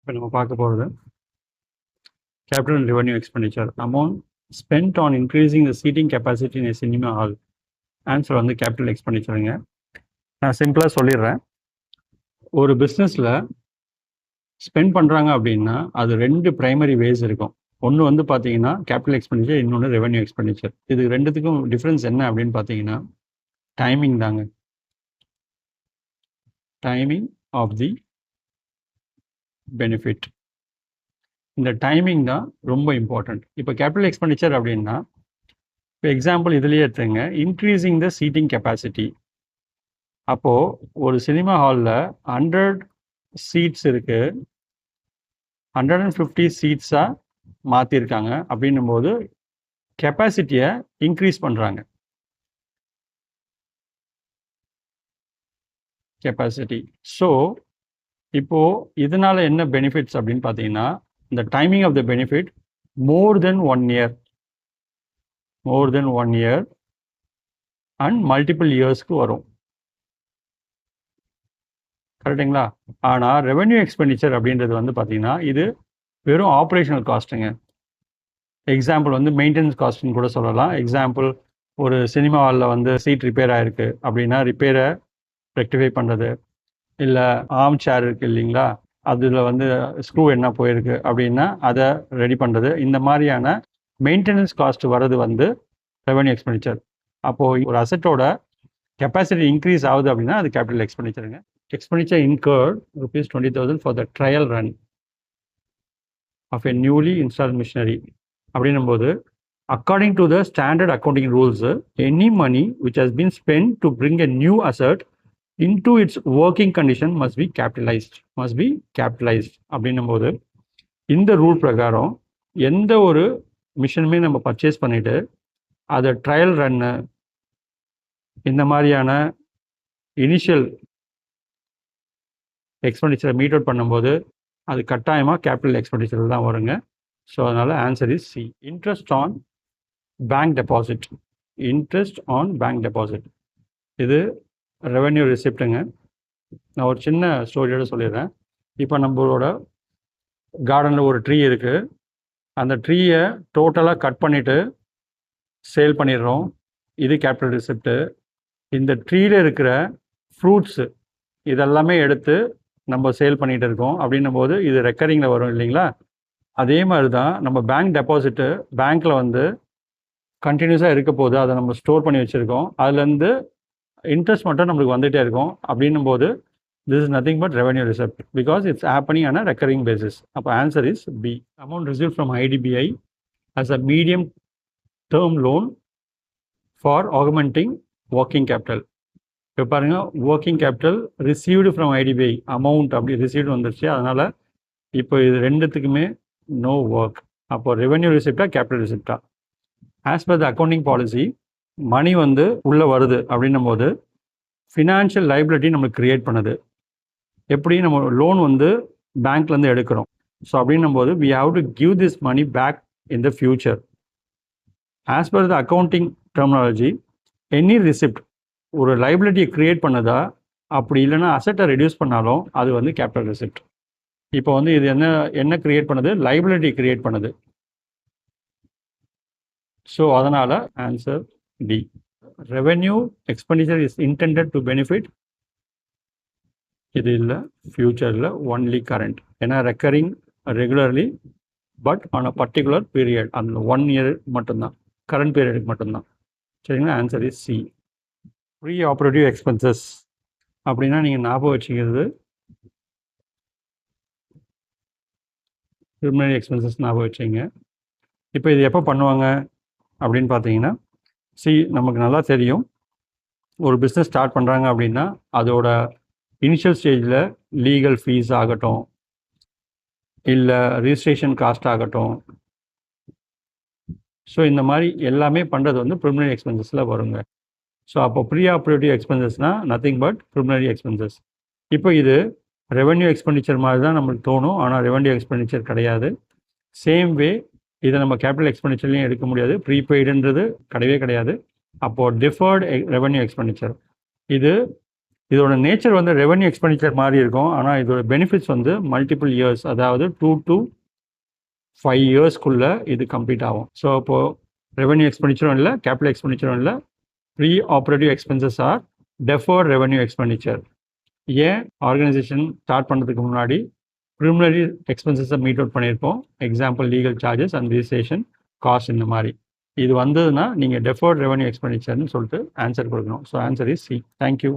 இப்போ நம்ம பார்க்க போகிறது capital and revenue expenditure. Amount spent on increasing the seating capacity in a cinema hall. Answer வந்து capital எக்ஸ்பெண்டிச்சருங்க. நான் சிம்பிளாக சொல்லிடுறேன். ஒரு பிஸ்னஸில் ஸ்பெண்ட் பண்ணுறாங்க அப்படின்னா அது ரெண்டு ப்ரைமரி வேஸ் இருக்கும். ஒன்று வந்து பார்த்தீங்கன்னா கேபிட்டல் எக்ஸ்பெண்டிச்சர், இன்னொன்று ரெவென்யூ எக்ஸ்பெண்டிச்சர். இது ரெண்டுத்துக்கும் டிஃப்ரென்ஸ் என்ன அப்படின்னு பார்த்தீங்கன்னா டைமிங் தாங்க. Timing of the benefit. இந்த டைமிங் தான் ரொம்ப இம்பார்ட்டண்ட். இப்போ கேபிட்டல் எக்ஸ்பெண்டிச்சர் அப்படின்னா இப்போ எக்ஸாம்பிள் இதுலேயே எடுத்துங்க, இன்க்ரீஸிங் த சீட்டிங் கெப்பாசிட்டி. அப்போது ஒரு சினிமா ஹாலில் 100 சீட்ஸ் இருக்குது, 150 சீட்ஸாக மாற்றிருக்காங்க. அப்படின்னும் போது கெப்பாசிட்டியை இன்க்ரீஸ் பண்ணுறாங்க. கெப்பாசிட்டி. ஸோ இப்போது இதனால் என்ன பெனிஃபிட்ஸ் அப்படின்னு பார்த்தீங்கன்னா, இந்த timing of the benefit more than 1 year, more than 1 year and multiple இயர்ஸ்க்கு வரும். கரெக்டுங்களா? ஆனால் ரெவென்யூ எக்ஸ்பெண்டிச்சர் அப்படின்றது வந்து பார்த்தீங்கன்னா இது வெறும் ஆப்ரேஷனல் காஸ்ட்டுங்க. எக்ஸாம்பிள் வந்து மெயின்டெனன்ஸ் காஸ்ட்னு கூட சொல்லலாம். எக்ஸாம்பிள், ஒரு சினிமா ஹாலில் வந்து சீட் ரிப்பேர் ஆகிருக்கு அப்படின்னா ரிப்பேரை ரெக்டிஃபை பண்ணுறது, இல்லை ஆர்ம் சேர் இருக்குது இல்லைங்களா, அதில் வந்து ஸ்க்ரூ என்ன போயிருக்கு அப்படின்னா அதை ரெடி பண்ணுறது. இந்த மாதிரியான மெயின்டெனன்ஸ் காஸ்ட் வர்றது வந்து ரெவென்யூ எக்ஸ்பெண்டிச்சர். அப்போது ஒரு அசட்டோட கெப்பாசிட்டி இன்க்ரீஸ் ஆகுது அப்படின்னா அது கேபிட்டல் எக்ஸ்பெண்டிச்சருங்க. Expenditure incurred ₹20,000 for the trial run of a newly installed machinery. அப்படின்னும் போது according to the standard accounting rules, any money which has been spent to bring a new asset into its working condition must be capitalized. அப்படின்னும் போது இந்த rule பிரகாரம் எந்த ஒரு மிஷினுமே நம்ம purchase பண்ணிவிட்டு அதை ட்ரையல் ரன்னு இந்த மாதிரியான இனிஷியல் எக்ஸ்பெண்டிச்சரை மீட் அவுட் பண்ணும்போது அது கட்டாயமாக கேபிட்டல் எக்ஸ்பெண்டிச்சர் தான் வருங்க. ஸோ அதனால் answer is C. Interest on bank deposit. Interest on bank deposit இது ரெவென்யூ ரிசிப்ட்டுங்க. நான் ஒரு சின்ன ஸ்டோரியோட சொல்லிடுறேன். இப்போ நம்மளோட கார்டனில் ஒரு ட்ரீ இருக்குது. அந்த ட்ரீயை டோட்டலாக கட் பண்ணிவிட்டு சேல் பண்ணிடுறோம். இது கேபிட்டல் ரிசிப்ட்டு. இந்த ட்ரீயில் இருக்கிற ஃப்ரூட்ஸு இதெல்லாமே எடுத்து நம்ம சேல் பண்ணிகிட்டு இருக்கோம். அப்படின்னும் போது இது ரெக்கரிங்கில் வரும் இல்லைங்களா. அதே மாதிரி தான் நம்ம பேங்க் டெபாசிட்டு பேங்க்கில் வந்து கண்டினியூஸாக இருக்க போது அதை நம்ம ஸ்டோர் பண்ணி வச்சுருக்கோம். அதுலேருந்து இன்ட்ரெஸ்ட் மட்டும் நம்மளுக்கு வந்துகிட்டே இருக்கும். அப்படின்னும் போது this is nothing but revenue receipt because it's happening on a recurring basis. அப்போ answer is B. Amount received from IDBI as a medium term loan for augmenting working capital. இப்போ பாருங்க, working capital received from IDBI amount அப்படி received வந்துருச்சு. அதனால் இப்போ இது ரெண்டுத்துக்குமே no work. அப்போ ரெவென்யூ ரிசிப்டா கேபிட்டல் ரிசிப்டா? As per the accounting policy money வந்து உள்ளே வருது அப்படின்னும் போது ஃபினான்ஷியல் லைபிலிட்டி நம்மளுக்கு க்ரியேட் பண்ணுது. எப்படி நம்ம லோன் வந்து பேங்க்லேருந்து எடுக்கிறோம். ஸோ அப்படின்னும் போது we have to give this money back in the future. As per the accounting terminology, any receipt ஒரு லைபிலிட்டியை க்ரியேட் பண்ணுதா, அப்படி இல்லைன்னா அசட்டை ரெடியூஸ் பண்ணாலும் அது வந்து கேபிட்டல் ரிசிப்ட். இப்போ வந்து இது என்ன க்ரியேட் பண்ணுது? லைபிலிட்டி க்ரியேட் பண்ணுது. ஸோ அதனால் answer D. Revenue expenditure is intended to benefit. இது இல்லை ஃபியூச்சரில் ஒன்லி கரண்ட். ஏன்னா recurring regularly but on a particular period, அந்த 1 year மட்டும்தான், கரண்ட் பீரியடுக்கு மட்டும்தான். சரிங்களா? Answer is C. Pre operative expenses அப்படின்னா நீங்கள் ஞாபகம் வச்சுக்கிறது ப்ரிலிமினரி எக்ஸ்பென்சஸ் ஞாபகம் வச்சுங்க. இப்போ இது எப்போ பண்ணுவாங்க அப்படின்னு பார்த்தீங்கன்னா, நமக்கு நல்லா தெரியும், ஒரு பிஸ்னஸ் ஸ்டார்ட் பண்ணுறாங்க அப்படின்னா அதோட இனிஷியல் ஸ்டேஜில் லீகல் ஃபீஸ் ஆகட்டும், இல்லை ரிஜிஸ்ட்ரேஷன் காஸ்ட் ஆகட்டும், ஸோ இந்த மாதிரி எல்லாமே பண்ணுறது வந்து ப்ரிலிமினரி எக்ஸ்பென்சஸில் வருங்க. ஸோ அப்போ ப்ரீ ஆப்ரேட்டிவ் எக்ஸ்பென்சஸ்னால் நத்திங் பட் ப்ரிலிமினரி எக்ஸ்பென்சஸ். இப்போ இது ரெவென்யூ எக்ஸ்பெண்டிச்சர் மாதிரி தான் நம்மளுக்கு தோணும், ஆனால் ரெவென்யூ எக்ஸ்பெண்டிச்சர் கிடையாது. சேம் வே இதை நம்ம கேபிட்டல் எக்ஸ்பெண்டிச்சர்லையும் எடுக்க முடியாது. ப்ரீபெய்டுன்றது கிடையவே கிடையாது. அப்போது டிஃபர்டு ரெவென்யூ எக்ஸ்பெண்டிச்சர். இது இதோட நேச்சர் வந்து ரெவென்யூ எக்ஸ்பெண்டிச்சர் மாதிரி இருக்கும். ஆனால் இதோட பெனிஃபிட்ஸ் வந்து மல்டிபிள் இயர்ஸ், அதாவது 2 to 5 இயர்ஸ்க்குள்ளே இது கம்ப்ளீட் ஆகும். ஸோ இப்போது ரெவென்யூ எக்ஸ்பெண்டிச்சரும் இல்லை, கேபிட்டல் எக்ஸ்பெண்டிச்சரும் இல்லை, pre operative expenses are deferred revenue expenditure. ஏன் ஆர்கனைசேஷன் ஸ்டார்ட் பண்ணுறதுக்கு முன்னாடி ப்ரிலிமினரி எக்ஸ்பென்சஸை மீட் அவுட் பண்ணியிருப்போம். Example legal charges and registration cost இந்த மாதிரி. இது வந்ததுன்னா நீங்கள் டெஃபர்ட் ரெவென்யூ எக்ஸ்பெண்டிச்சர்னு சொல்லிட்டு ஆன்சர் கொடுக்கணும். So answer is C. Thank you.